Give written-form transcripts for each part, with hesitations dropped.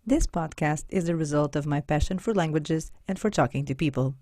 This podcast is the result of my passion for languages and for talking to people.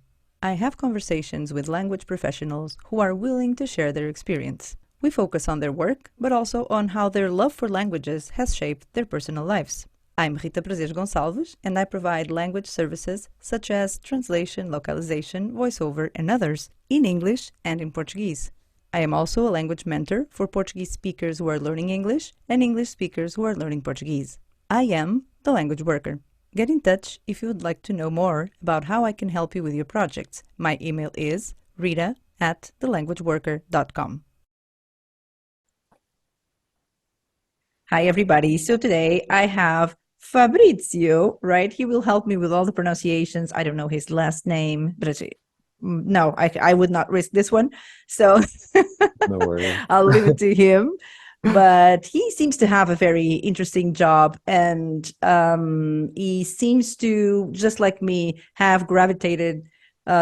I have conversations with language professionals who are willing to share their experience. We focus on their work, but also on how their love for languages has shaped their personal lives. I'm Rita Prazeres Gonçalves, and I provide language services such as translation, localization, voiceover, and others in English and in Portuguese. I am also a language mentor for Portuguese speakers who are learning English and English speakers who are learning Portuguese. I am the language worker. Get in touch if you would like to know more about how I can help you with your projects. My email is rita@thelanguageworker.com. Hi, everybody. So today I have Fabrizio, right? He will help me with all the pronunciations. I don't know his last name, but no, I would not risk this one. So No worries. I'll leave it to him. But he seems to have a very interesting job, and he seems to, just like me, have gravitated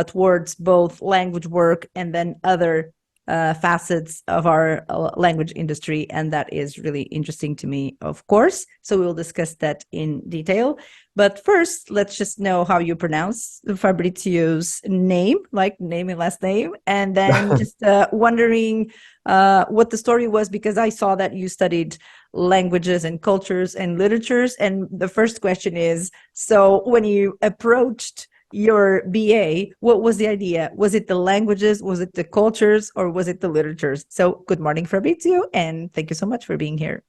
towards both language work and then other facets of our language industry, and that is really interesting to me, of course. So we'll discuss that in detail. But first, let's just know how you pronounce Fabrizio's name, like name and last name, and then just wondering what the story was, because I saw that you studied languages and cultures and literatures. And the first question is, so when you approached your BA, what was the idea? Was it the languages, was it the cultures, or was it the literatures? So good morning, Fabrizio, and thank you so much for being here.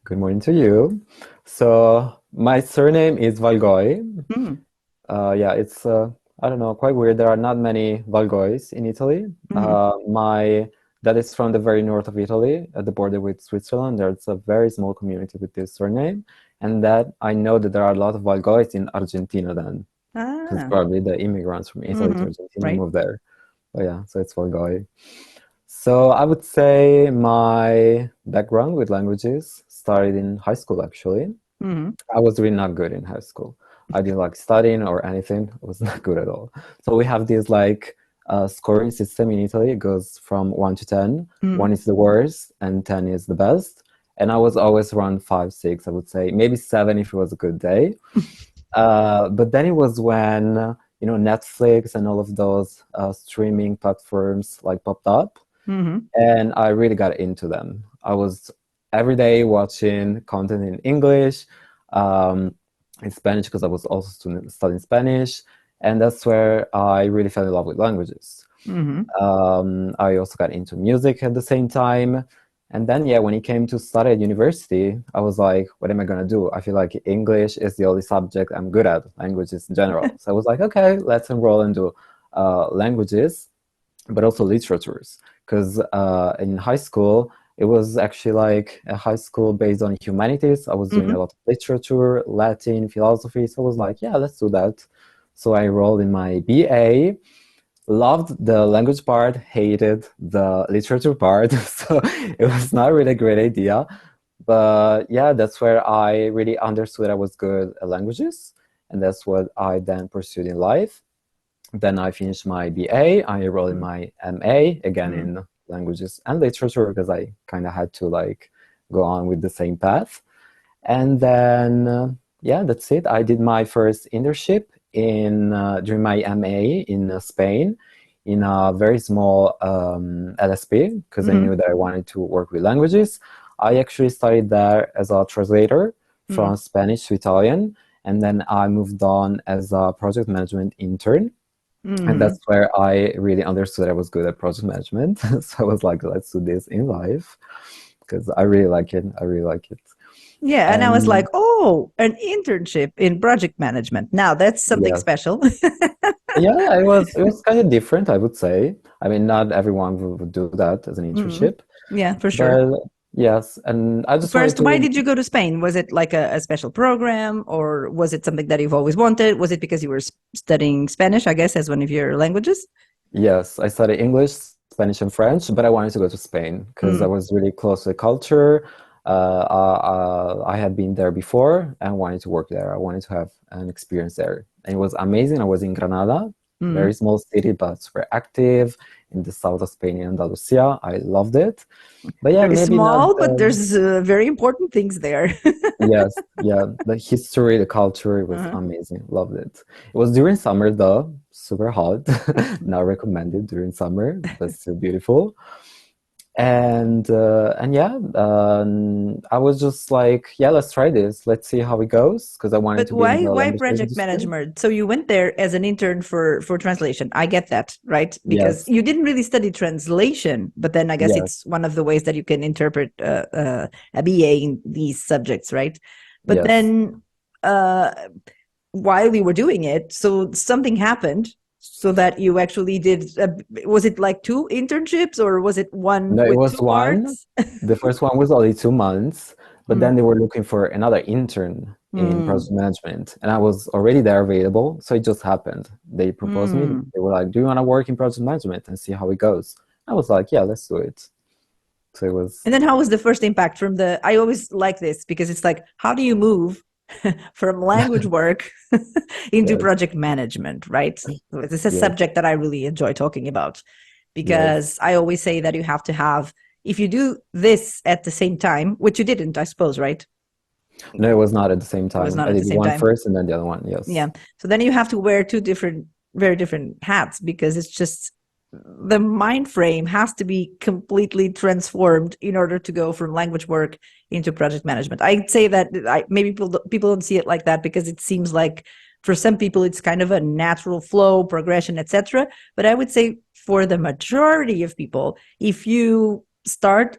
Good morning to you. So my surname is Valgoi. Mm. Yeah, it's I don't know, quite weird. There are not many Valgois in Italy. My dad is from the very north of Italy, at the border with Switzerland. There's a very small community with this surname, and that I know that there are a lot of Valgois in Argentina then, because Ah, probably the immigrants from Italy to Argentina right. moved there. But yeah, so it's Valgoi. So I would say my background with languages started in high school, actually. Mm-hmm. I was really not good in high school. I didn't like studying or anything. I was not good at all. So we have this like scoring system in Italy. It goes from 1 to 10. Mm-hmm. 1 is the worst and 10 is the best. And I was always around 5, 6, I would say. Maybe 7 if it was a good day. But then it was when, Netflix and all of those streaming platforms like popped up. Mm-hmm. And I really got into them. I was every day watching content in English, um, in Spanish, because I was also studying Spanish, and that's where I really fell in love with languages. Mm-hmm. I also got into music at the same time. And then, yeah, when it came to study at university, I was like, what am I going to do? I feel like English is the only subject I'm good at, languages in general. So I was like, okay, let's enroll and do languages, but also literatures. Because in high school, it was actually like a high school based on humanities. I was doing a lot of literature, Latin, philosophy. So I was like, yeah, let's do that. So I enrolled in my BA, loved the language part, hated the literature part. So it was not really a great idea. But yeah, that's where I really understood I was good at languages. And that's what I then pursued in life. Then I finished my BA. I enrolled in my MA, again in languages and literature, because I kind of had to like go on with the same path. And then, yeah, that's it. I did my first internship in during my MA in Spain, in a very small LSP, because I knew that I wanted to work with languages. I actually studied there as a translator from Spanish to Italian, and then I moved on as a project management intern. And that's where I really understood I was good at project management. So I was like, let's do this in life, because I really like it. I really like it. Yeah, and I was like, And oh, an internship in project management. Now that's something yes, special. yeah, it was kind of different, I would say. I mean, not everyone would do that as an Mm. internship, Yeah, for sure. but yes, and I just wanted First, why to. did you go to Spain? Was it like a special program, or was it something that you've always wanted? Was it because you were studying Spanish, I guess, as one of your languages? Yes, I studied English, Spanish, and French, but I wanted to go to Spain because I Mm. was really close to the culture. I had been there before and wanted to work there. I wanted to have an experience there. And it was amazing. I was in Granada, very Mm. small city, but super active, in the south of Spain, in Andalusia. I loved it. But yeah, Very maybe not small, but the, there's very important things there. yes, yeah, the history, the culture was Uh-huh. amazing. Loved it. It was during summer though, super hot. Not recommended during summer, but still beautiful. And yeah, I was just like, yeah, let's try this. Let's see how it goes because I wanted But to be in the why language project industry. management? So you went there as an intern for translation. I get that, right? Because Yes, you didn't really study translation, but then I guess yes, it's one of the ways that you can interpret a BA in these subjects, right? But yes. then uh, while you were doing it, so something happened so that you actually did. Was it like two internships or was it one No, it with was two one. parts? The first one was only 2 months, but Mm, then they were looking for another intern in mm, project management, and I was already there available, so it just happened. They proposed me. mm. They were like, "Do you want to work in project management and see how it goes?" I was like, "Yeah, let's do it." So it was, And then how was the first impact from the I always like this because it's like how do you move from language work into yes, project management, right? This is a yes, subject that I really enjoy talking about yes. because I always say that you have to have if you do this at the same time, which you didn't, I suppose, right? No, it was not at the same It was time. not I at the did same one time. first and then the other one. Yeah. Yes. So then you have to wear two different, very different hats because it's just the mind frame has to be completely transformed in order to go from language work into project management. I'd say that maybe people don't see it like that because it seems like for some people it's kind of a natural flow, progression, etc. But I would say for the majority of people, if you start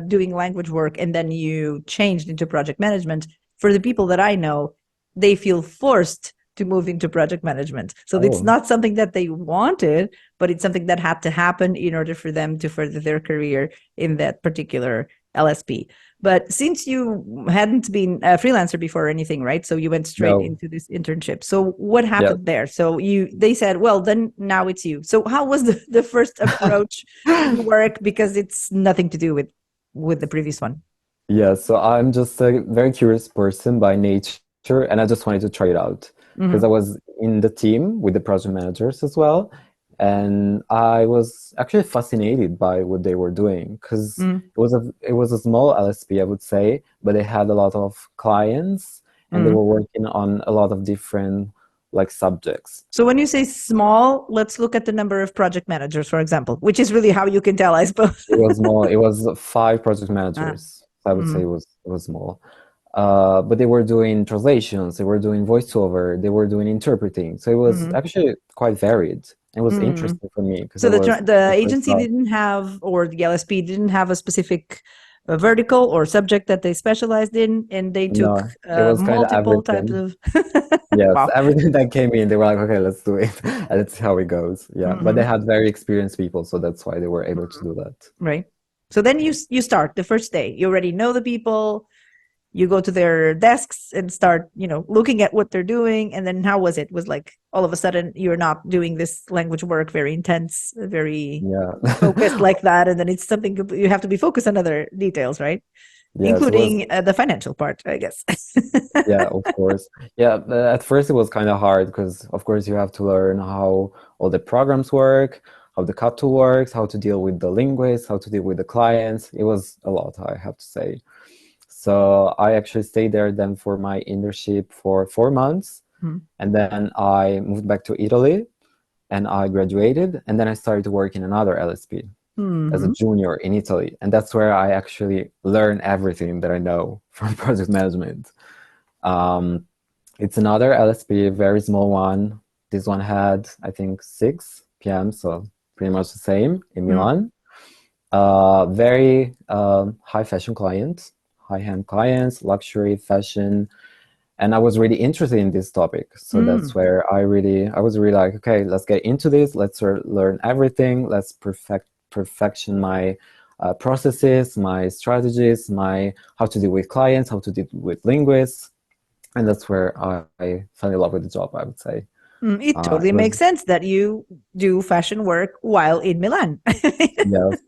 doing language work and then you changed into project management, for the people that I know, they feel forced to move into project management. So it's Oh, not something that they wanted, but it's something that had to happen in order for them to further their career in that particular LSP. But since you hadn't been a freelancer before or anything, right? So you went straight no. into this internship. So what Yes. happened there? So they said, well, then now it's you. So how was the first approach to the work? Because it's nothing to do with the previous one. Yeah, so I'm just a very curious person by nature, and I just wanted to try it out because I Mm-hmm. was in the team with the project managers as well, and I was actually fascinated by what they were doing because it was a small LSP, I would say, but they had a lot of clients and they Mm-hmm. were working on a lot of different like subjects. So when you say small, let's look at the number of project managers, for example, which is really how you can tell, I suppose. It was small. It was five project Ah, managers. So I would say mm, it was small. But they were doing translations, they were doing voiceover, they were doing interpreting. So it was mm, actually quite varied. It was mm. interesting for me because So I was the the first agency job. didn't have, or the LSP didn't have a specific vertical or subject that they specialized in, and they took No, it was kind of multiple types everything. of. Yes, Wow. everything that came in, they were like, okay, let's do it. And let's see how it goes. Yeah. But they Hmm. had very experienced people, so that's why they were able to do that. Right. So then you start the first day. You already know the people. You go to their desks and start looking at what they're doing, and then how was it? Was like all of a sudden you're not doing this language work very intense, very Yeah. focused like that, and then it's something you have to be focused on other details, right? Yes, it was. Including the financial part, I guess. Yeah, of course. Yeah, at first it was kind of hard because, of course, you have to learn how all the programs work, how the cut tool works, how to deal with the linguists, how to deal with the clients. It was a lot, I have to say. So I actually stayed there then for my internship for 4 months, and then I moved back to Italy and I graduated, and then I started to work in another LSP as a Mm-hmm. junior in Italy, and that's where I actually learned everything that I know from project management. Um, it's another LSP, a very small one. This one had, I think, 6 p.m., so pretty much the same in Milan. Very high fashion clients, high-end clients, luxury fashion, and I was really interested in this topic. So that's Mm. where I was really like, okay, let's get into this. Let's learn everything. Let's perfection my processes, my strategies, my how to deal with clients, how to deal with linguists, and that's where I fell in love with the job, I would say. It It totally was, makes sense that you do fashion work while in Milan. yes.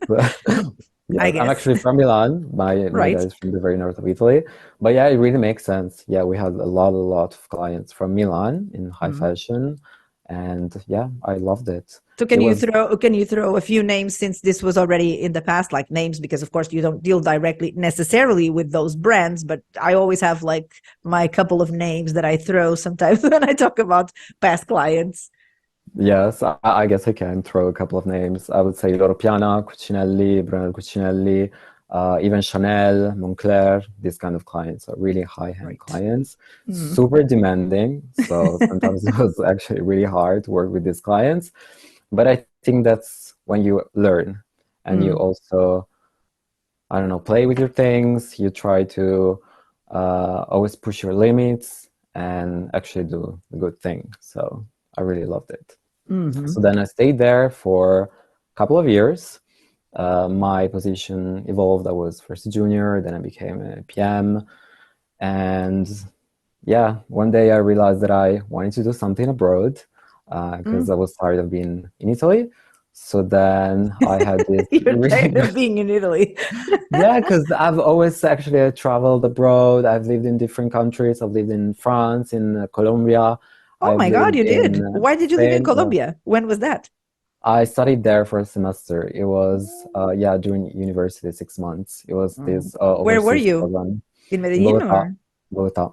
I Yes, I'm guess. actually from Milan. My Right. dad is from the very north of Italy. But yeah, it really makes sense. Yeah, we had a lot of clients from Milan in high Mm. fashion. And yeah, I loved it. So It can you was, throw a few names, since this was already in the past, like names, because of course you don't deal directly necessarily with those brands, but I always have like my couple of names that I throw sometimes when I talk about past clients. yes, I guess I can throw a couple of names. I would say Loro Piana, Cucinelli, Brunello Cucinelli, even Chanel, Moncler. These kind of clients are really high-end Right. clients, Mm. super demanding. So sometimes it was actually really hard to work with these clients. But I think that's when you learn and you Mm. also, I don't know, play with your things. You try to always push your limits and actually do a good thing. So I really loved it. Hmm. So then I stayed there for a couple of years. My position evolved. I was first a junior, then I became a PM. And yeah, one day I realized that I wanted to do something abroad because Mm. I was tired of being in Italy. So then I had this You're really, tired of being in Italy. yeah, because I've always actually traveled abroad. I've lived in different countries. I've lived in France, in Colombia. Oh I've my God, lived you in did. Why did you live in Spain. Yeah. Colombia? When was that? I studied there for a semester. It was, yeah, during university, 6 months. It was Mm. this Where were overseas you? program In in Medellin Bogota. or? Bogota.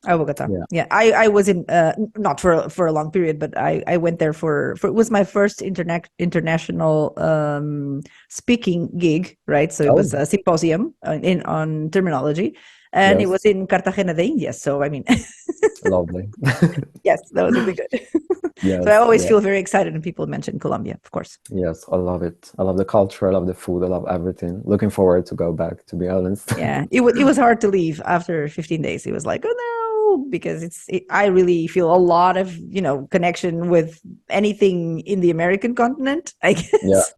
Oh, Bogota. Yeah. Yeah, I was in not for a long period, but I went there for it was my first international speaking gig, right? So it Oh, was a symposium in on terminology, and it yes. was in Cartagena de Indias. So I mean, Lovely. yes, that was really good. So I Yes. always Yeah. feel very excited when people mention Colombia, of course. Yes. I love it. I love the culture. I love the food. I love everything. Looking forward to go back, to be honest. Yeah, it was hard to leave after 15 days. It was like, oh no, because I really feel a lot of connection with anything in the American continent, I Yeah. guess.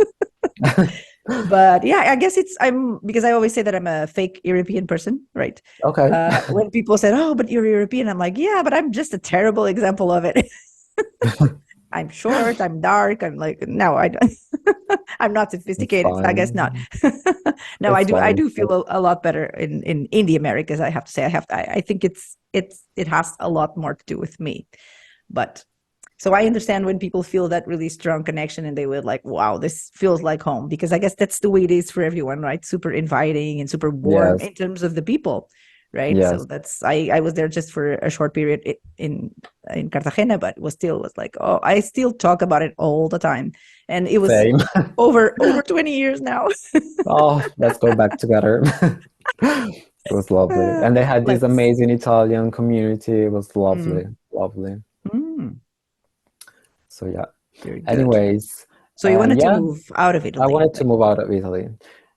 But yeah, I guess I'm because I always say that I'm a fake European person, right? Okay. When people said, "Oh, but you're European," I'm like, "Yeah, but I'm just a terrible example of it." I'm short, I'm dark, I'm like, no, I don't. I'm not It's sophisticated. I guess not. fine. No, I It's do. I fine. do feel a lot better in the Americas. I have to say, I think it has a lot more to do with me. But so I understand when people feel that really strong connection and they would like, wow, this feels like home, because I guess that's the way it is for everyone, right? Super inviting and super warm Yes. in terms of the people, right? So Yes. that's I was there just for a short period in Cartagena, but it was like, oh, I still talk about it all the time, and it was Same. over 20 years now. Oh, let's go back together. It was lovely. And they had this Let's. amazing Italian community. It was lovely, Mm, lovely. mm, So yeah. very good. Anyways, So you and wanted to yeah, move out of I Italy, wanted to like. move out of Italy.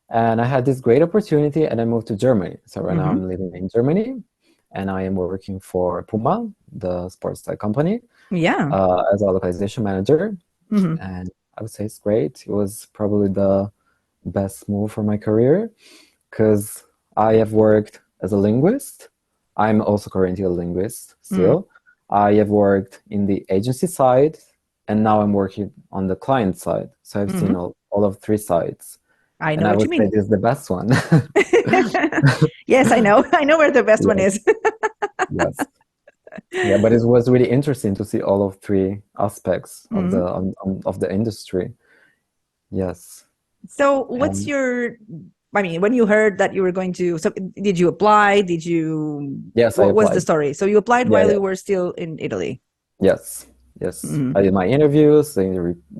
And I had this great opportunity and I moved to Germany. So right now Hmm. I'm living in Germany and I am working for PUMA, the sports tech company, Yeah. as a localization manager. Hmm. And I would say it's great. It was probably the best move for my career because I have worked as a linguist. I'm also currently a linguist Mm. still. I have worked in the agency side, and now I'm working on the client side. So I've seen Hmm. all of three sides. I And know I what you would say mean. this is the best one. Yes, I know. I know where the best one Yes, is. yes. Yeah, but it was really interesting to see all of three aspects of Mhm. of the industry. Yes. So, what's And your? I mean, when you heard that you were going to, so did you apply? Did you? yes, I What was the applied. story? So you applied Yeah, while yeah. you were still in Italy. Yes, yes. Hmm. I did my interviews, the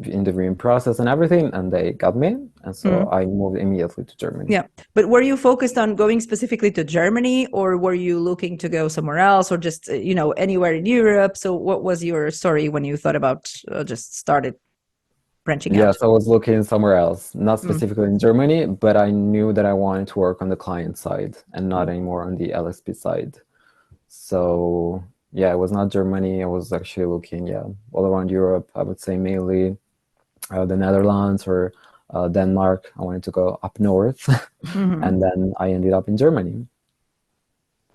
interviewing process and everything, and they got me. And so Hmm. I moved immediately to Germany. Yeah, but were you focused on going specifically to Germany, or were you looking to go somewhere else, or just anywhere in Europe? So, what was your story when you thought about just started branching out? Yes, I was looking somewhere else, not Mm. specifically in Germany, but I knew that I wanted to work on the client side and not Mm. anymore on the LSP side. So yeah, it was not Germany. I was actually looking, yeah, all around Europe. I would say mainly the Netherlands or Denmark. I wanted to go up north, Hmm. and then I ended up in Germany.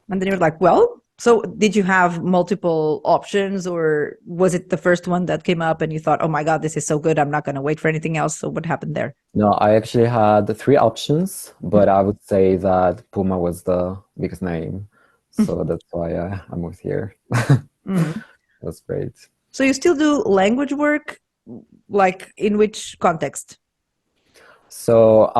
And then you're like, well, so did you have multiple options, or was it the first one that came up and you thought, oh my God, this is so good, I'm not going to wait for anything else? So what happened there? No, I actually had three options, but I would say that Puma was the biggest name. So that's why I moved here. Mm-hmm. That's great. So you still do language work, like in which context? So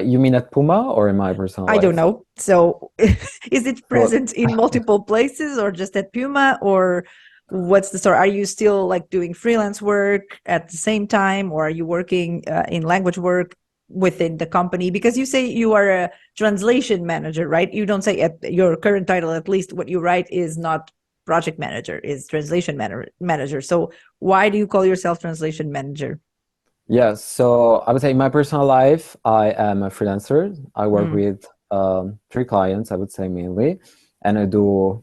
you mean at Puma or in my personal I don't life? know. So is it So present in multiple places or just at Puma, or what's the story? Are you still like doing freelance work at the same time, or are you working in language work within the company? Because you say you are a translation manager, right? You don't say at your current title, at least what you write is not project manager, is translation manager. So why do you call yourself translation manager? yeah, so I would say in my personal life, I am a freelancer. I work Mm, with three clients, I would say mainly, and I do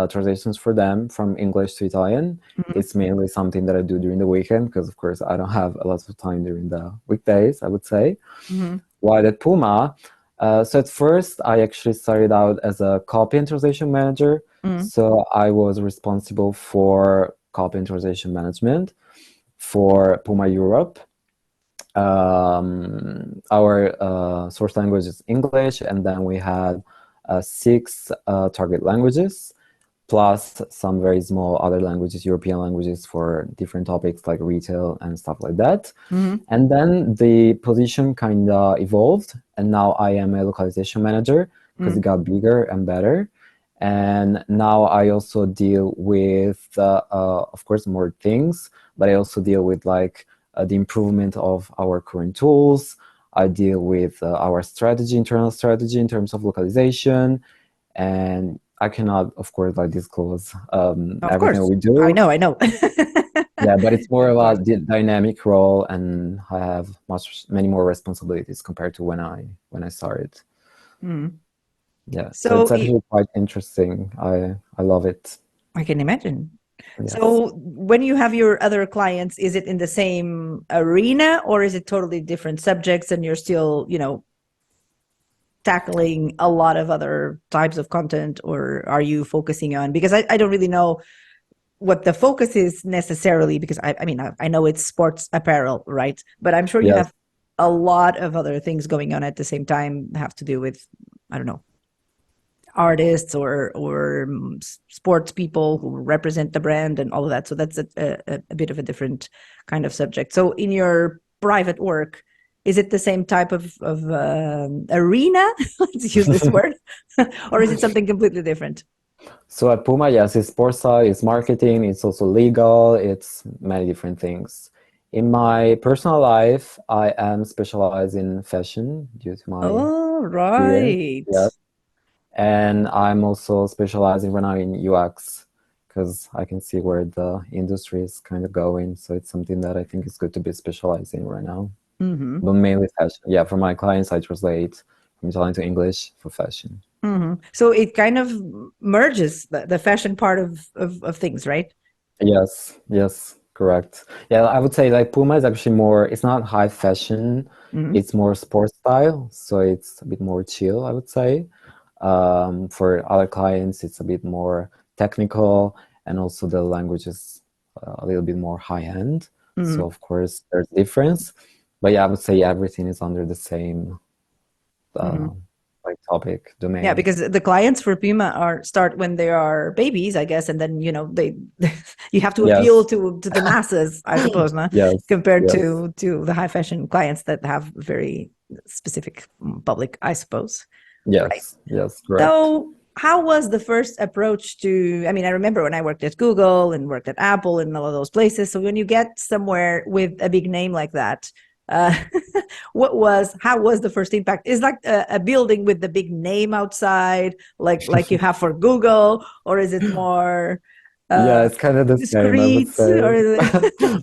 translations for them from English to Italian. mhm, It's mainly something that I do during the weekend because, of course, I don't have a lot of time during the weekdays, I would say. mhm, While at Puma, so at first I actually started out as a copy and translation manager. mhm, So I was responsible for copy and translation management for Puma Europe. Our source language is English, and then we had six target languages, plus some very small other languages, European languages for different topics like retail and stuff like that. mhm, And then the position kind of evolved, and now I am a localization manager because it mhm, got bigger and better. And now I also deal with, of course, more things, but I also deal with like the improvement of our current tools. I deal with our strategy, internal strategy in terms of localization, and I cannot, of course, like disclose Of everything course. we I do. know, I know. Yeah, but it's more Of course. about the dynamic role, and I have many more responsibilities compared to when I started. Mm. Yeah, so So it's actually quite interesting. I love it. I can imagine. Yes. So when you have your other clients, is it in the same arena or is it totally different subjects and you're still, tackling a lot of other types of content, or are you focusing on, because I don't really know what the focus is necessarily, because I mean I know it's sports apparel, right? But I'm sure you Yes. have a lot of other things going on at the same time, have to do with, I don't know, artists or sports people who represent the brand and all of that. So that's a bit of a different kind of subject. So in your private work, is it the same type of arena? Let's use this word, or is it something completely different? So at Puma, yes, it's sports side, it's marketing, it's also legal, it's many different things. In my personal life, I am specialized in fashion due to my Oh, experience. right. Yes. And I'm also specializing right now in UX because I can see where the industry is kind of going. So it's something that I think is good to be specialized in right now. Mm-hmm. But mainly fashion. Yeah, for my clients, I translate from Italian to English for fashion. Mm-hmm. So it kind of merges the fashion part of things, right? Yes, yes, correct. Yeah, I would say like Puma is actually more, it's not high fashion, Mm-hmm. it's more sports style. So it's a bit more chill, I would say. For other clients, it's a bit more technical, and also the language is a little bit more high end. So Mm-hmm. of course there's difference, but yeah, I would say everything is under the same uh, Mm-hmm. like topic Yeah, domain. because the clients for Puma are start when they are babies, I guess, and then they you have to appeal Yes, to the masses, I suppose, no? yes, Compared yes, to the high fashion clients that have very specific public, I suppose. Right. yes, yes, correct. So, how was the first approach to? I mean, I remember when I worked at Google and worked at Apple and all of those places. So, when you get somewhere with a big name like that, uh, how was the first impact? Is like a building with the big name outside, like you have for Google, or is it more Yeah, uh, it's kind of the same, I would discreet? say. Or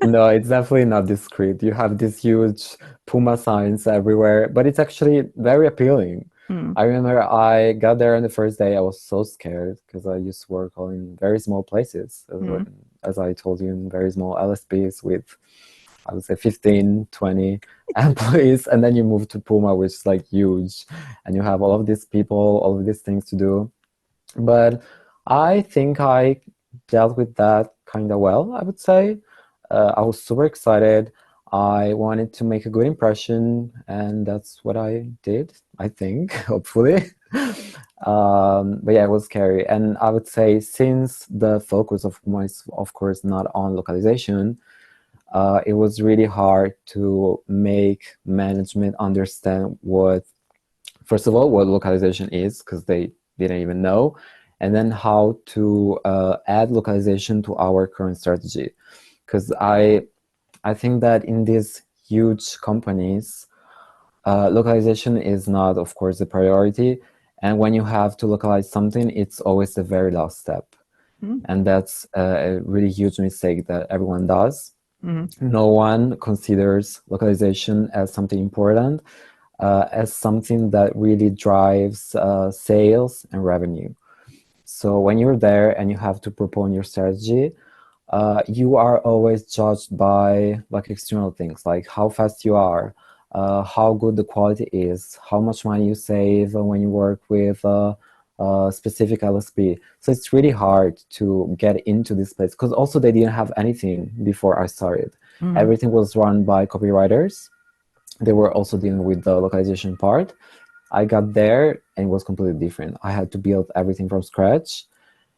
No, it's definitely not discreet. You have these huge Puma signs everywhere, but it's actually very appealing. Hmm. I remember I got there on the first day, I was so scared because I used to work all in very small places, Hmm. as I told you, in very small LSPs with, I would say, 15, 20 employees, and then you move to Puma, which is like huge, and you have all of these people, all of these things to do. But I think I dealt with that kind of well, I would say. I was super excited. I wanted to make a good impression, and that's what I did, I think, hopefully. But yeah, it was scary. And I would say since the focus of PUMA is, of course, not on localization, it was really hard to make management understand what, first of all, what localization is, because they didn't even know, and then how to add localization to our current strategy. Because I think that in these huge companies, localization is not, of course, the priority. And when you have to localize something, it's always the very last step. Mm-hmm. And that's a really huge mistake that everyone does. Mm-hmm. No one considers localization as something important, as something that really drives sales and revenue. So when you're there and you have to propose your strategy, you are always judged by like external things, like how fast you are, how good the quality is, how much money you save when you work with a specific LSP. So it's really hard to get into this place because also they didn't have anything before I started. Mm-hmm. Everything was run by copywriters. They were also dealing with the localization part. I got there and it was completely different. I had to build everything from scratch,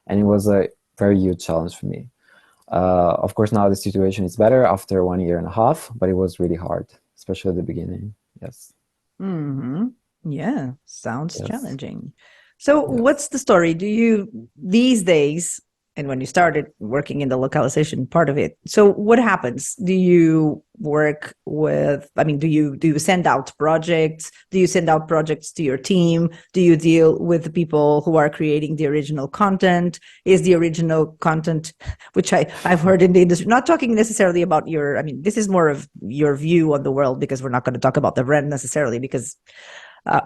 and it was a very huge challenge for me. Of course, now the situation is better after 1 year and a half, but it was really hard, especially at the beginning. Yes, Mm-hmm. Yeah, sounds yes, challenging. So, yes. what's the story? Do you these days, and when you started working in the localization part of it, so what happens? Do you work with, I mean, do you send out projects? Do you send out projects to your team? Do you deal with the people who are creating the original content? Is the original content, which I've heard in the industry, not talking necessarily about your, I mean, this is more of your view on the world because we're not going to talk about the brand necessarily because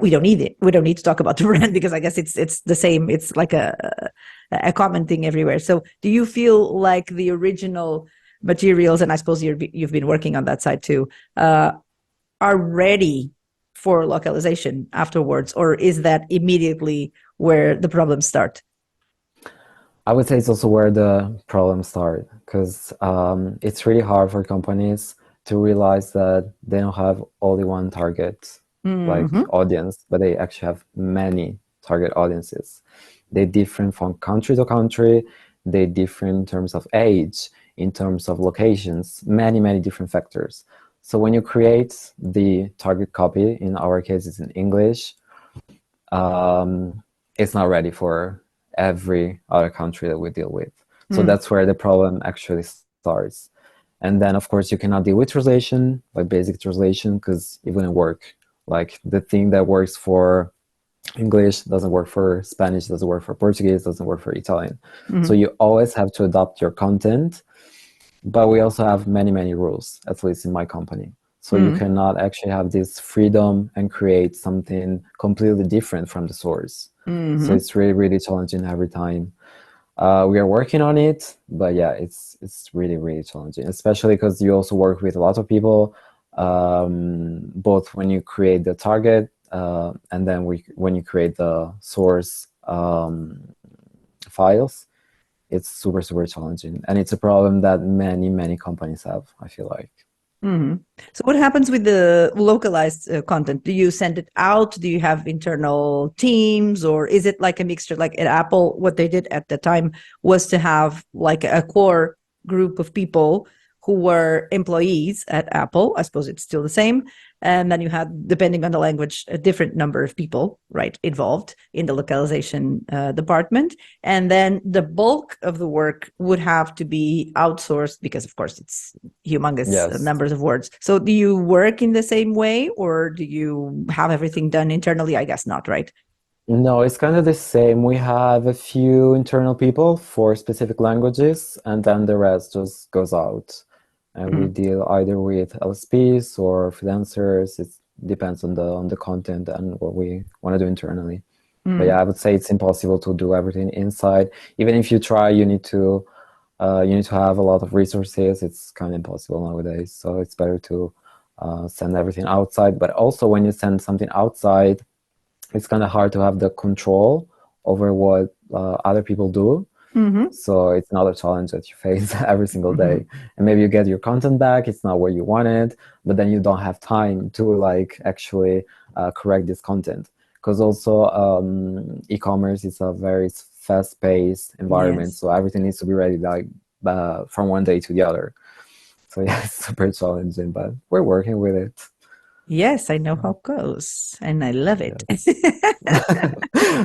we don't need it. We don't need to talk about the brand because I guess it's the same. It's like a common thing everywhere. So, do you feel like the original materials, and I suppose you've been working on that side too, are ready for localization afterwards, or is that immediately where the problems start? I would say it's also where the problems start because it's really hard for companies to realize that they don't have only one target, like Mm-hmm. audience, but they actually have many target audiences. They different from country to country. They different in terms of age, in terms of locations, many, many different factors. So when you create the target copy, in our case, it's in English, um, it's not ready for every other country that we deal with. So that's where the problem actually starts. And then, of course, you cannot deal with translation, like basic translation, because it wouldn't work. Like the thing that works for English doesn't work for Spanish, doesn't work for Portuguese, doesn't work for Italian. So Mm-hmm. you always have to adapt your content, but we also have many, many rules, at least in my company. So you Mm-hmm. cannot actually have this freedom and create something completely different from the source. So Mm-hmm. it's really, really challenging every time. We are working on it, but yeah, it's really, really challenging, especially because you also work with a lot of people, both when you create the target and then when you create the source files. It's super, super challenging, and it's a problem that many, many companies have, I feel like. Mm-hmm. So, what happens with the localized content? Do you send it out? Do you have internal teams, or is it like a mixture? Like at Apple, what they did at the time was to have like a core group of people who were employees at Apple. I suppose it's still the same. And then you had, depending on the language, a different number of people, right, involved in the localization department. And then the bulk of the work would have to be outsourced because, of course, it's humongous Yes. numbers of words. So do you work in the same way or do you have everything done internally? I guess not, right? No, it's kind of the same. We have a few internal people for specific languages, and then the rest just goes out. And we Mm-hmm. deal either with LSPs or freelancers. It depends on the content and what we want to do internally. But yeah, I would say it's impossible to do everything inside. Even if you try, you need to have a lot of resources. It's kind of impossible nowadays. So it's better to send everything outside. But also, when you send something outside, it's kind of hard to have the control over what other people do. Mm-hmm. So it's another challenge that you face every single Mm-hmm. day. And maybe you get your content back, it's not what you wanted, but then you don't have time to like actually correct this content. because also e-commerce is a very fast-paced environment, Yes. so everything needs to be ready like from one day to the other. So yeah, it's super challenging, but we're working with it. Yes, I know how it goes, and I love it. Yes.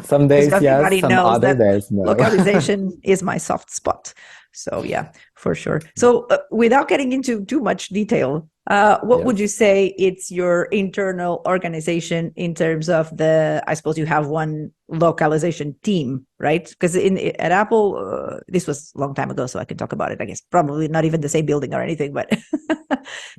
Some Because days yes, everybody some knows other that days no. localization is my soft spot. So yeah, for sure. So without getting into too much detail, what would you Yes. say it's your internal organization in terms of the? I suppose you have one localization team, right? Because in at Apple, this was a long time ago, so I can talk about it. I guess probably not even the same building or anything, but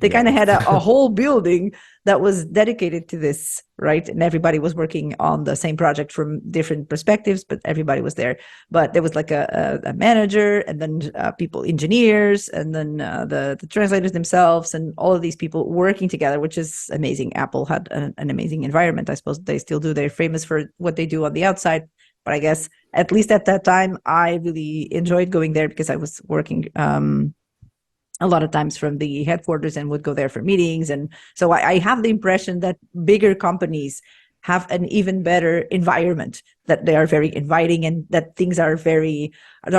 they kind of Yes. had a whole building that was dedicated to this, right? And everybody was working on the same project from different perspectives, but everybody was there. But there was like a manager, and then people, engineers, and then the translators themselves, and all of these people working together, which is amazing. Apple had an amazing environment. I suppose they still do. They're famous for what they do on the outside. But I guess at least at that time, I really enjoyed going there because I was working a lot of times from the headquarters and would go there for meetings. And so I have the impression that bigger companies have an even better environment, that they are very inviting, and that things are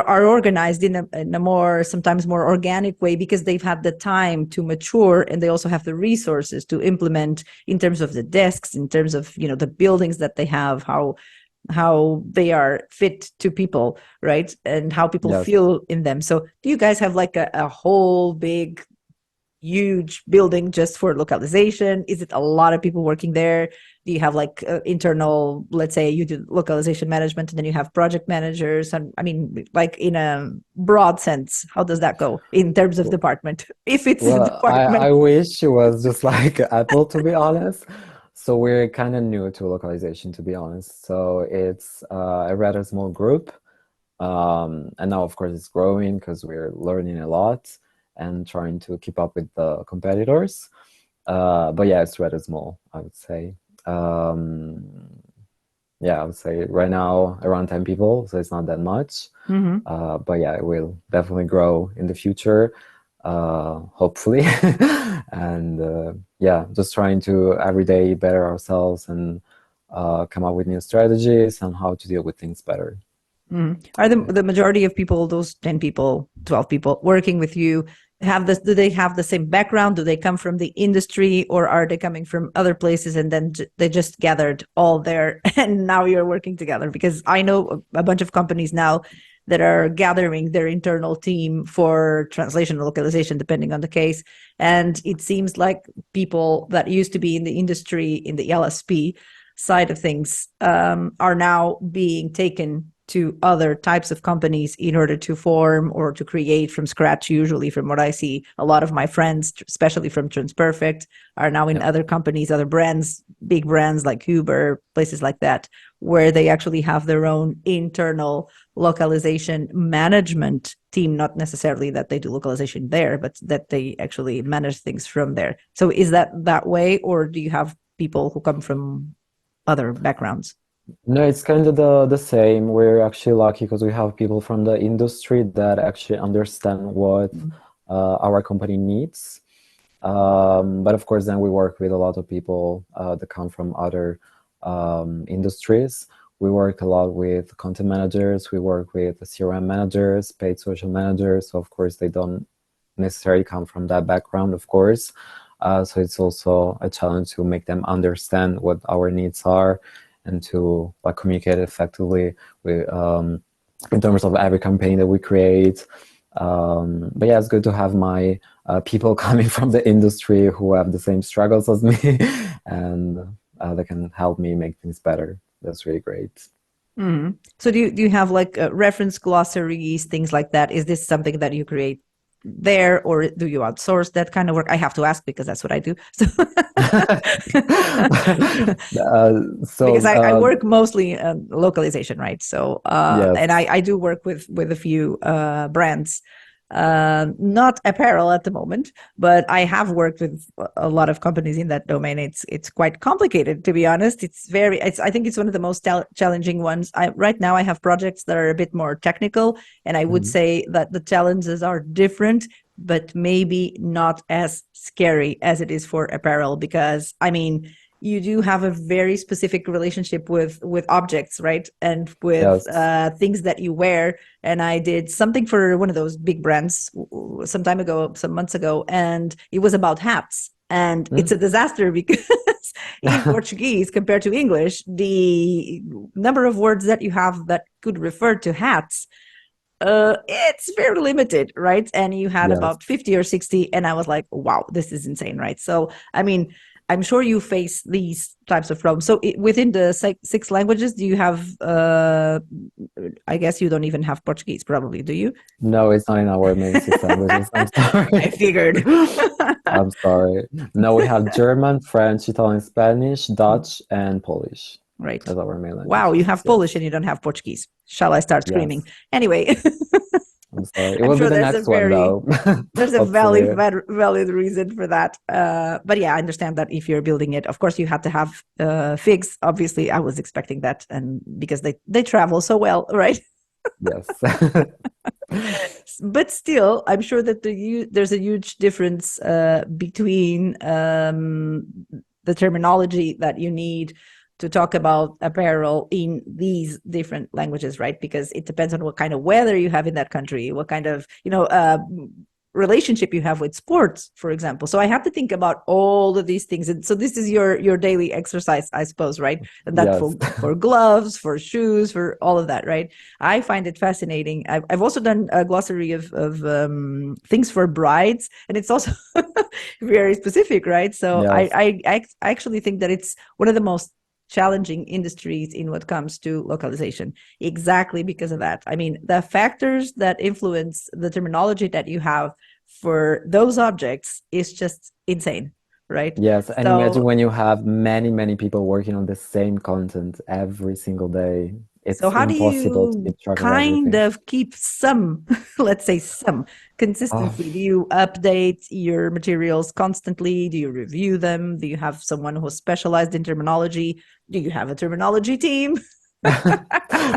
organized in a more, sometimes more organic way, because they've had the time to mature, and they also have the resources to implement in terms of the desks, in terms of, you know, the buildings that they have, how they are fit to people, right? And how people Yes. feel in them. So do you guys have like a whole big, huge building just for localization? Is it a lot of people working there? Do you have like internal, let's say you do localization management, and then you have project managers? And I mean, like in a broad sense, how does that go in terms of department? If it's a Well, I department. wish it was just like Apple, to be honest. So we're kind of new to localization, to be honest. So it's a rather small group. And now, of course, it's growing because we're learning a lot and trying to keep up with the competitors. But yeah, it's rather small, I would say. Um, yeah, I would say right now around 10 people, so it's not that much. Mhm. But yeah, it will definitely grow in the future, hopefully. And yeah, just trying to every day better ourselves and come up with new strategies on how to deal with things better. Are Yeah. the majority of people, those 10 people, 12 people working with you, have this? Do they have the same background? Do they come from the industry, or are they coming from other places, and then they just gathered all there and now you're working together? Because I know a bunch of companies now that are gathering their internal team for translation or localization, depending on the case. And it seems like people that used to be in the industry, in the LSP side of things, are now being taken to other types of companies in order to form or to create from scratch. Usually, from what I see, a lot of my friends, especially from Transperfect, are now in Yeah. other companies, other brands, big brands like Uber, places like that, where they actually have their own internal localization management team. Not necessarily that they do localization there, but that they actually manage things from there. So is that way, or do you have people who come from other backgrounds? No, it's kind of the same. We're actually lucky because we have people from the industry that actually understand what our company needs. But of course, then we work with a lot of people that come from other industries. We work a lot with content managers. We work with CRM managers, paid social managers. So of course, they don't necessarily come from that background, of course. So it's also a challenge to make them understand what our needs are and to like communicate effectively with in terms of every campaign that we create. But yeah, it's good to have my people coming from the industry who have the same struggles as me, and they can help me make things better. That's really great. So do you have like reference glossaries, things like that? Is this something that you create there, or do you outsource that kind of work? I have to ask because that's what I do. So because So I work mostly localization, right? So and yes. I do work with a few brands, not apparel at the moment, but I have worked with a lot of companies in that domain. It's quite complicated, to be honest. I think it's one of the most challenging ones. Right now I have projects that are a bit more technical, and I would Mhm. say that the challenges are different, but maybe not as scary as it is for apparel. Because I mean, you do have a very specific relationship with objects, right? And with Yes. things that you wear. And I did something for one of those big brands some time ago, some months ago, and it was about hats. And it's a disaster because in Portuguese compared to English, the number of words that you have that could refer to hats, it's very limited, right? And you had Yes. about 50 or 60, and I was like, wow, this is insane, right? So, I mean, I'm sure you face these types of problems. So, within the six languages, do you have, I guess you don't even have Portuguese, probably, do you? No, it's not in our main six languages. I'm I sorry. figured. I'm sorry. No, we have German, French, Italian, Spanish, Dutch, and Polish Right. as our main Wow, you languages. have Polish Yes. and you don't have Portuguese. Shall I start screaming? Yes. Anyway, I'm sorry. It I'm will be sure the next one though. there's a Hopefully. valid reason for that. But yeah, I understand that if you're building it, of course you had to have figs. Obviously, I was expecting that, and because they travel so well, right? Yes. But still, I'm sure that there's a huge difference between the terminology that you need to talk about apparel in these different languages, right? Because it depends on what kind of weather you have in that country, what kind of, relationship you have with sports, for example. So I have to think about all of these things. And so this is your daily exercise, I suppose, right? And that Yes. for gloves, for shoes, for all of that, right? I find it fascinating. I've also done a glossary of things for brides, and it's also very specific, right? So Yes. I actually think that it's one of the most challenging industries in what comes to localization, exactly because of that. I mean, the factors that influence the terminology that you have for those objects is just insane, right? Yes. And imagine So when you have many, many people working on the same content every single day. So It's how do impossible to you keep track of kind everything. of keep some, let's say some Oh, consistency? Do you update your materials constantly? Do you review them? Do you have someone who's specialized in terminology? Do you have a terminology team?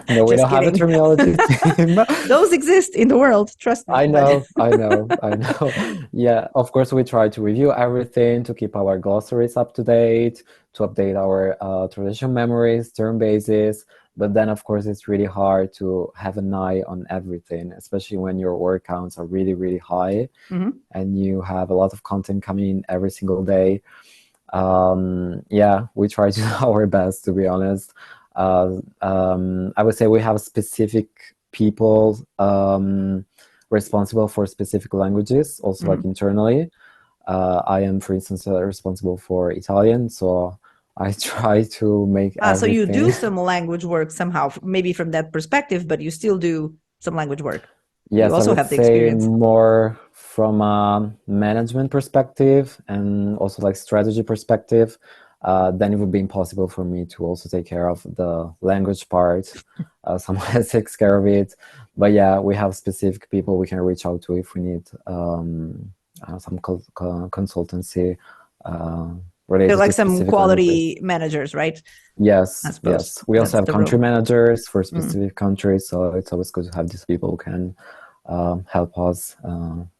no, we Just don't have a kidding. terminology team. Those exist in the world, trust me. I But know, I know, I know. Yeah, of course, we try to review everything to keep our glossaries up to date, to update our traditional memories, term bases. But then, of course, it's really hard to have an eye on everything, especially when your word counts are really, really high Mhm. and you have a lot of content coming in every single day. Yeah, we try to do our best, to be honest. I would say we have specific people responsible for specific languages, also like Mhm. internally. I am, for instance, responsible for Italian, so I try to make So you do everything. some language work somehow, maybe from that perspective, but you still do some language work. You Yes, I also would have the say experience. more from a management perspective and also like strategy perspective. Then it would be impossible for me to also take care of the language part. Someone else takes care of it. But yeah, we have specific people we can reach out to if we need some consultancy uh, They're related like to some specific languages. quality managers, right? I Yes, suppose yes. We also that's have the country role. managers for Mm. specific countries, so it's always good to have these people who can help us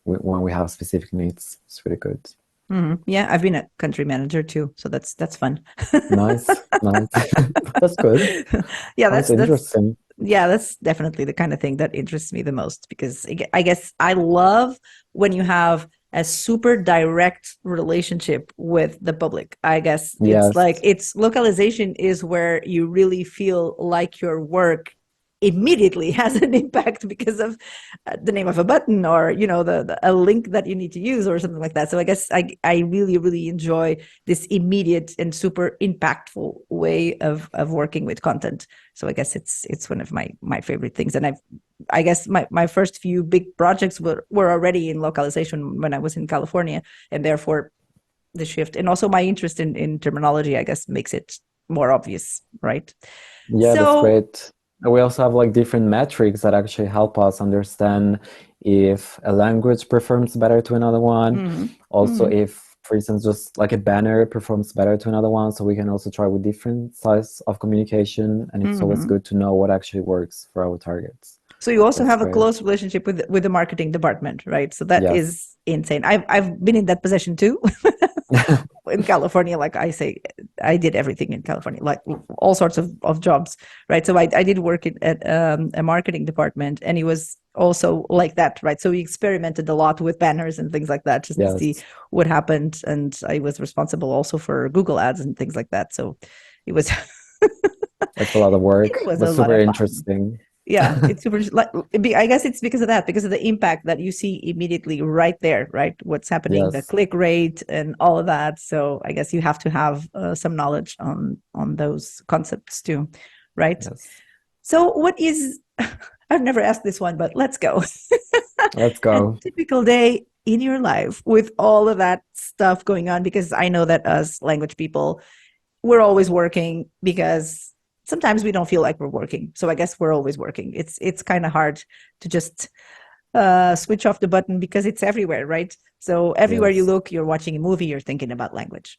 when we have specific needs. It's really good. Yeah, I've been a country manager too, so that's fun. Nice, nice. That's good. Yeah, Sounds that's interesting. yeah, that's definitely the kind of thing that interests me the most because I guess I love when you have a super direct relationship with the public. I guess it's Yes, like it's localization is where you really feel like your work immediately has an impact because of the name of a button or a link that you need to use or something like that. So I guess I really enjoy this immediate and super impactful way of working with content. So I guess it's one of my favorite things. And I guess my first few big projects were already in localization when I was in California, and therefore the shift and also my interest in terminology, I guess, makes it more obvious, right? yeah, that's So great. We also have like different metrics that actually help us understand if a language performs better to another one. mhm, Also, mhm, if, for instance, just like a banner performs better to another one. So we can also try with different size of communication, and it's always mhm. good to know what actually works for our targets. So you also That's have a great. close relationship with the marketing department, right? So that Yes. is insane. I've been in that position too in California, like I say. I did everything in California, like all sorts of jobs, right? So I did work at a marketing department, and it was also like that, right? So we experimented a lot with banners and things like that just to see Yes, what happened. And I was responsible also for Google ads and things like that. So it was it's a lot of it work, was but a lot super of fun. interesting. Yeah, it's super like I guess it's because of that, because of the impact that you see immediately right there, right? What's happening, the Yes, click rate and all of that. So I guess you have to have some knowledge on those concepts too, right? yes. So what is I've never asked this one, but let's go. Let's A go. typical day in your life with all of that stuff going on, because I know that us language people, we're always working because sometimes we don't feel like we're working. So I guess we're always working. It's kind of hard to just switch off the button because it's everywhere, right? So everywhere you Yes. look, you're watching a movie, you're thinking about language.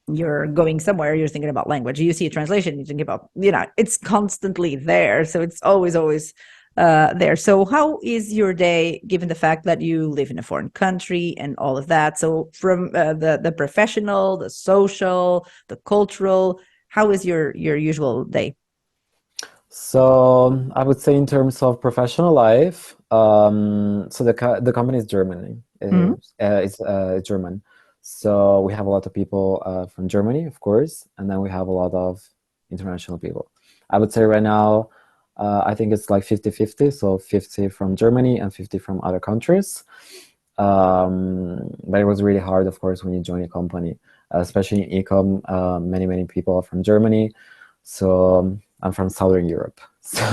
You're going somewhere, you're thinking about language. You see a translation, you think about, it's constantly there. So it's always there. So how is your day, given the fact that you live in a foreign country and all of that? So from the professional, the social, the cultural, how is your usual day? So I would say in terms of professional life, so the company is Germany. Mm-hmm. It's German. So we have a lot of people from Germany, of course, and then we have a lot of international people. I would say right now, I think it's like 50-50, so 50 from Germany and 50 from other countries. But it was really hard, of course, when you join a company, especially in ecom. Many people are from Germany. So I'm from Southern Europe. So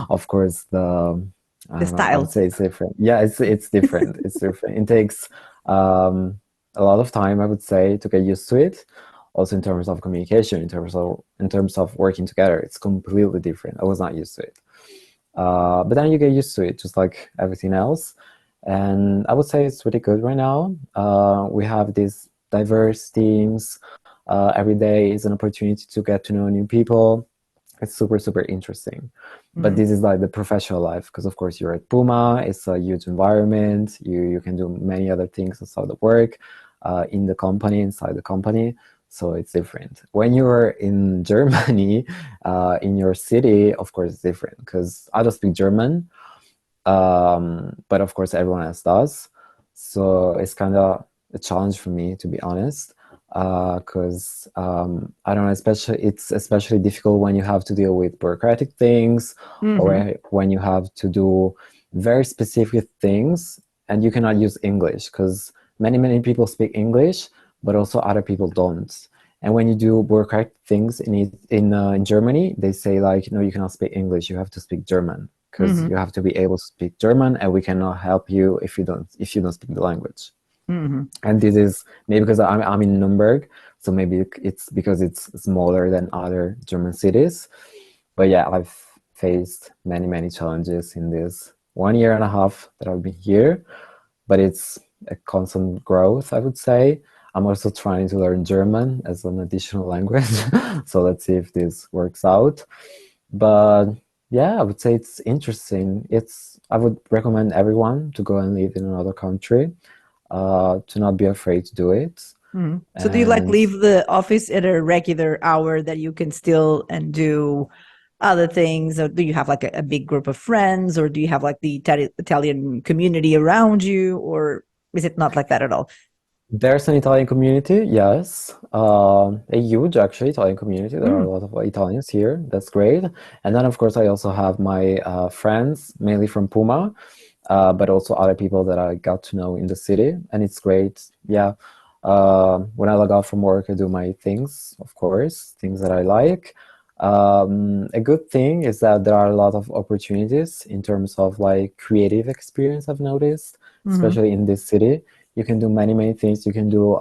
of course I The don't know, I would style. say it's different. Yeah, it's different. It's different. It takes a lot of time, I would say, to get used to it. Also in terms of communication, in terms of working together, it's completely different. I was not used to it. But then you get used to it, just like everything else. And I would say it's really good right now. We have these diverse teams. Every day is an opportunity to get to know new people. It's super interesting. But Mm-hmm. this is like the professional life, because of course you're at PUMA. It's a huge environment. You can do many other things outside the work, in the company, inside the company. So it's different. When you're in Germany, in your city, of course it's different, because I don't speak German, but of course everyone else does. So it's kind of a challenge for me, to be honest, because I don't know, it's especially difficult when you have to deal with bureaucratic things, Mm-hmm. or when you have to do very specific things and you cannot use English, because many people speak English, but also other people don't. And when you do bureaucratic things in Germany, they say like, no, you cannot speak English. You have to speak German, because Mm-hmm. you have to be able to speak German, and we cannot help you if you don't speak the language. Mm-hmm. And this is maybe because I'm in Nuremberg, so maybe it's because it's smaller than other German cities. But yeah, I've faced many challenges in this 1 year and a half that I've been here, but it's a constant growth, I would say. I'm also trying to learn German as an additional language, so let's see if this works out. But yeah, I would say it's interesting. I would recommend everyone to go and live in another country, to not be afraid to do it. Mm-hmm. So do you like And leave the office at a regular hour that you can still and do other things? Or do you have like a big group of friends, or do you have like the Italian community around you, or is it not like that at all? there's an Italian community, yes, a huge actually Italian community. There are a Mm, lot of Italians here. That's great. And then of course I also have my friends, mainly from PUMA, but also other people that I got to know in the city, and it's great. Yeah. When I log out from work, I do my things, of course, things that I like. A good thing is that there are a lot of opportunities in terms of like creative experience, I've noticed, mm-hmm, especially in this city. You can do many things. You can do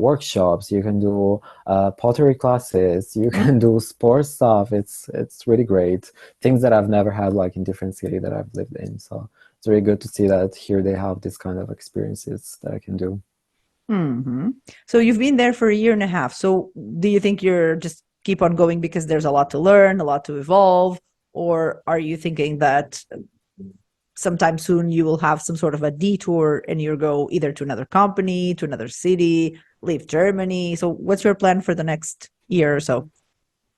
workshops. You can do pottery classes. You mm, can do sports stuff. It's really great. Things that I've never had like in different city that I've lived in. So it's really good to see that here they have this kind of experiences that I can do. mm-hmm. So you've been there for a year and a half. So do you think you're just keep on going because there's a lot to learn, a lot to evolve, or are you thinking that sometime soon you will have some sort of a detour and you go either to another company, to another city, leave Germany? So what's your plan for the next year or so?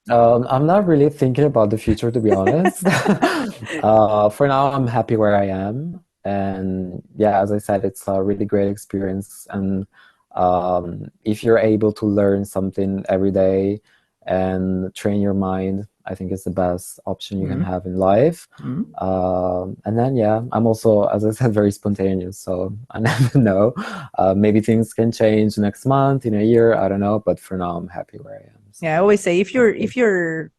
I'm not really thinking about the future, to be honest. For now, I'm happy where I am. And yeah, as I said, it's a really great experience. And if you're able to learn something every day and train your mind, I think it's the best option you can Mm, have in life. mm. And then, yeah, I'm also, as I said, very spontaneous. So I never know. Maybe things can change next month, in a year, I don't know. But for now, I'm happy where I am. So Yeah, I always say that's if you're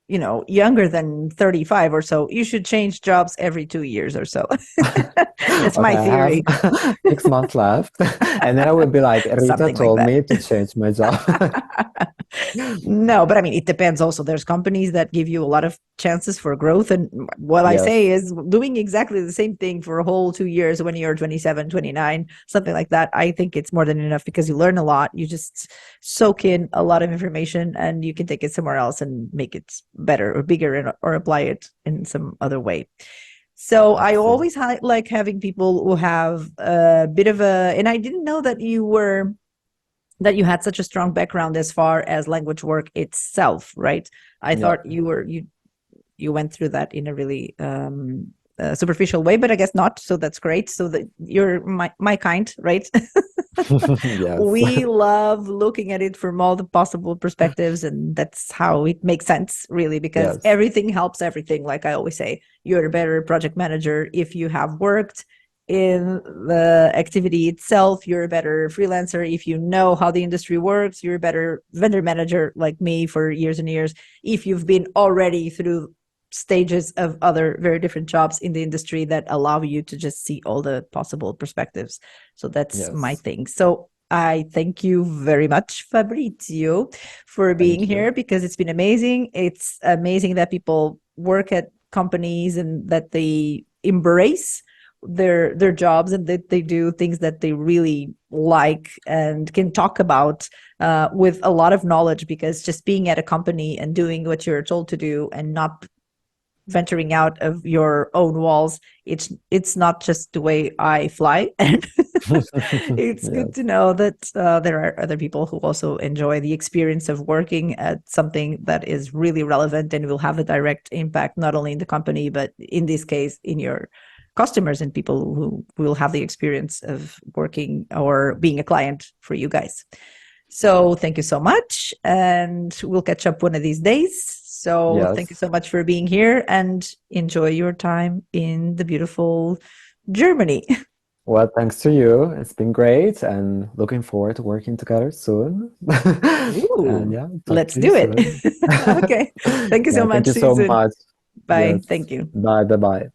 younger than 35 or so, you should change jobs every 2 years or so. That's Okay, my I have theory. 6 months left, and then I would be like, Rita Something like told that. me to change my job. No, but I mean, it depends also. There's companies that give you a lot of chances for growth. And what I say Yes, is doing exactly the same thing for a whole 2 years when you're 27, 29, something like that. I think it's more than enough because you learn a lot. You just soak in a lot of information and you can take it somewhere else and make it better or bigger or apply it in some other way. So I absolutely. always like having people who have a bit of a, and I didn't know that you had such a strong background as far as language work itself, right? I Yeah. thought you went through that in a really superficial way, but I guess not. So that's great. So that you're my kind, right? Yes. We love looking at it from all the possible perspectives, and that's how it makes sense, really, because Yes. everything helps everything. Like I always say, you're a better project manager if you have worked in the activity itself. You're a better freelancer if you know how the industry works. You're a better vendor manager, like me, for years and years, if you've been already through stages of other very different jobs in the industry that allow you to just see all the possible perspectives. So that's my Yes. thing. So I thank you very much, Fabrizio, for being Thank you. here because it's been amazing. It's amazing that people work at companies and that they embrace their jobs and that they do things that they really like and can talk about with a lot of knowledge, because just being at a company and doing what you're told to do and not venturing out of your own walls, it's not just the way I fly. And it's good to Yes. know that there are other people who also enjoy the experience of working at something that is really relevant and will have a direct impact not only in the company but in this case in your customers and people who will have the experience of working or being a client for you guys. So thank you so much. And we'll catch up one of these days. So thank you Yes. so much for being here and enjoy your time in the beautiful Germany. Well, thanks to you. It's been great and looking forward to working together soon. And Ooh, yeah, talk let's to you do it. soon. Okay. Thank you so Yeah, thank much. you See you so soon. much. Bye. Yes. Thank you. Bye. Bye. Bye.